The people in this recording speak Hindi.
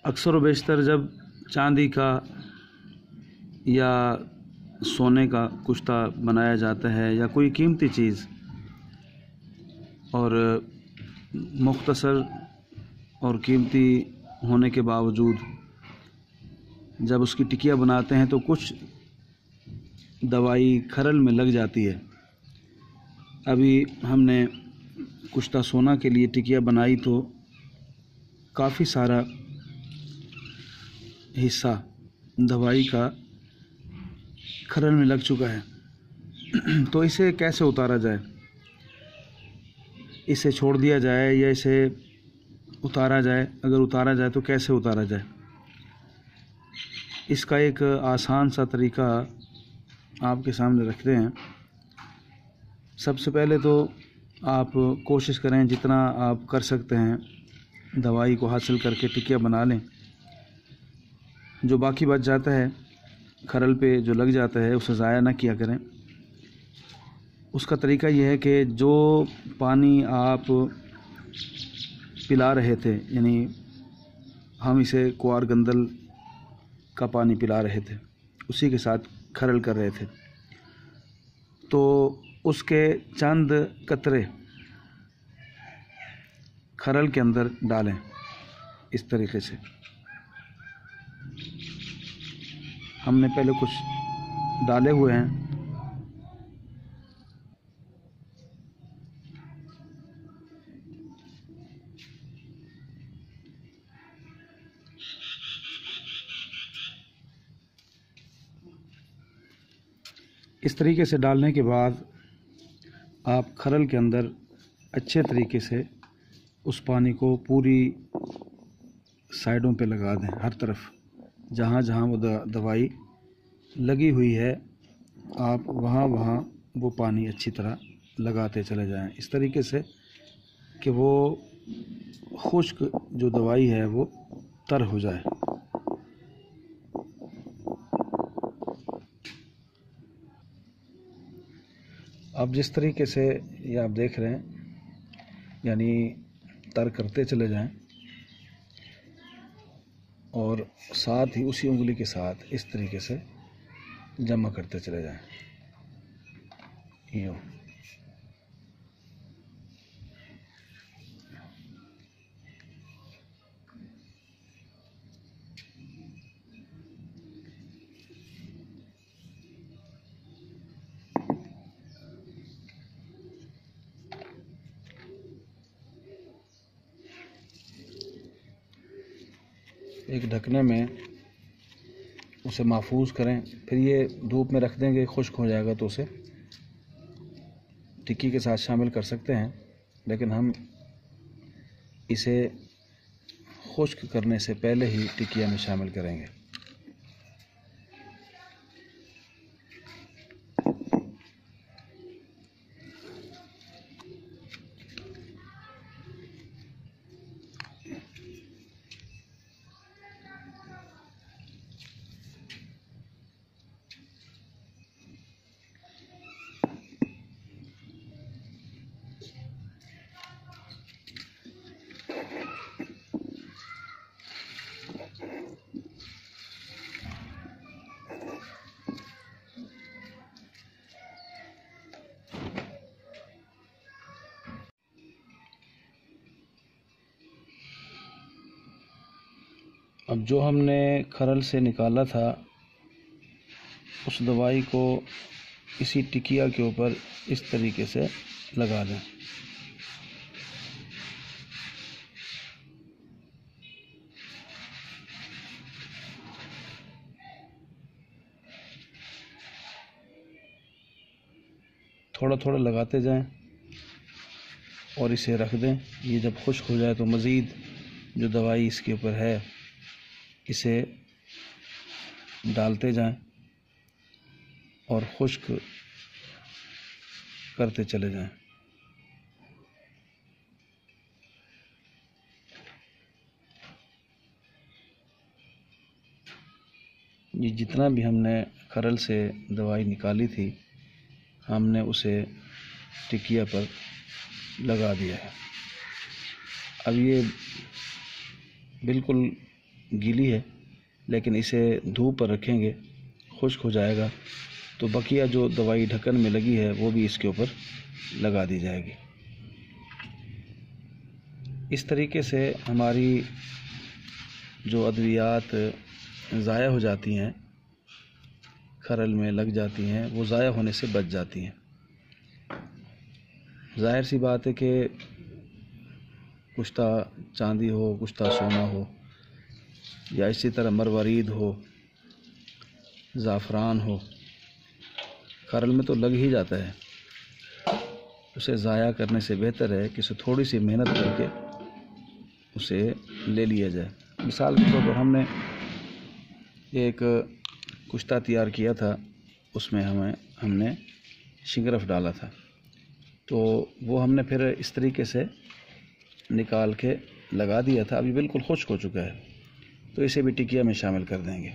अक्सर व बेशतर जब चांदी का या सोने का कुश्ता बनाया जाता है या कोई कीमती चीज़, और मुख्तसर और कीमती होने के बावजूद जब उसकी टिकिया बनाते हैं तो कुछ दवाई खरल में लग जाती है। अभी हमने कुश्ता सोना के लिए टिकिया बनाई तो काफ़ी सारा हिस्सा दवाई का खरल में लग चुका है। तो इसे कैसे उतारा जाए? इसे छोड़ दिया जाए या इसे उतारा जाए? अगर उतारा जाए तो कैसे उतारा जाए? इसका एक आसान सा तरीका आपके सामने रखते हैं। सबसे पहले तो आप कोशिश करें जितना आप कर सकते हैं दवाई को हासिल करके टिकिया बना लें। जो बाकी बच जाता है खरल पे जो लग जाता है उसे ज़ाया ना किया करें। उसका तरीका यह है कि जो पानी आप पिला रहे थे, यानी हम इसे कुआर गंदल का पानी पिला रहे थे, उसी के साथ खरल कर रहे थे, तो उसके चंद कतरे खरल के अंदर डालें। इस तरीके से हमने पहले कुछ डाले हुए हैं। इस तरीके से डालने के बाद आप खरल के अंदर अच्छे तरीके से उस पानी को पूरी साइडों पे लगा दें, हर तरफ जहाँ जहाँ वो दवाई लगी हुई है आप वहाँ वहाँ वो पानी अच्छी तरह लगाते चले जाएं, इस तरीके से कि वो खुश्क जो दवाई है वो तर हो जाए। अब जिस तरीके से ये आप देख रहे हैं, यानी तर करते चले जाएं और साथ ही उसी उंगली के साथ इस तरीके से जमा करते चले जाएं। यूँ एक ढकने में उसे महफूज करें। फिर ये धूप में रख देंगे, खुश्क हो जाएगा तो उसे टिक्की के साथ शामिल कर सकते हैं, लेकिन हम इसे खुश्क करने से पहले ही टिकिया में शामिल करेंगे। अब जो हमने खरल से निकाला था उस दवाई को इसी टिकिया के ऊपर इस तरीके से लगा दें। थोड़ा थोड़ा लगाते जाएं और इसे रख दें। ये जब खुश्क हो जाए तो मज़ीद जो दवाई इसके ऊपर है इसे डालते जाएं और खुश्क करते चले जाएं। ये जितना भी हमने खरल से दवाई निकाली थी हमने उसे टिकिया पर लगा दिया है। अब ये बिल्कुल गीली है, लेकिन इसे धूप पर रखेंगे, खुश्क हो जाएगा तो बकिया जो दवाई ढक्कन में लगी है वो भी इसके ऊपर लगा दी जाएगी। इस तरीके से हमारी जो अद्वियात ज़ाया हो जाती हैं, खरल में लग जाती हैं, वो ज़ाया होने से बच जाती हैं। ज़ाहिर सी बात है कि कुश्ता चांदी हो, कुश्ता सोना हो, या इसी तरह मरवरीद हो, ज़ाफ़रान हो, खरल में तो लग ही जाता है। उसे ज़ाया करने से बेहतर है कि उसे थोड़ी सी मेहनत करके उसे ले लिया जाए। मिसाल के तौर पर हमने एक कुश्ता तैयार किया था, उसमें हमने शिंगरफ डाला था, तो वो हमने फिर इस तरीके से निकाल के लगा दिया था। अभी बिल्कुल खुश्क हो चुका है, तो इसे भी टिकिया में शामिल कर देंगे।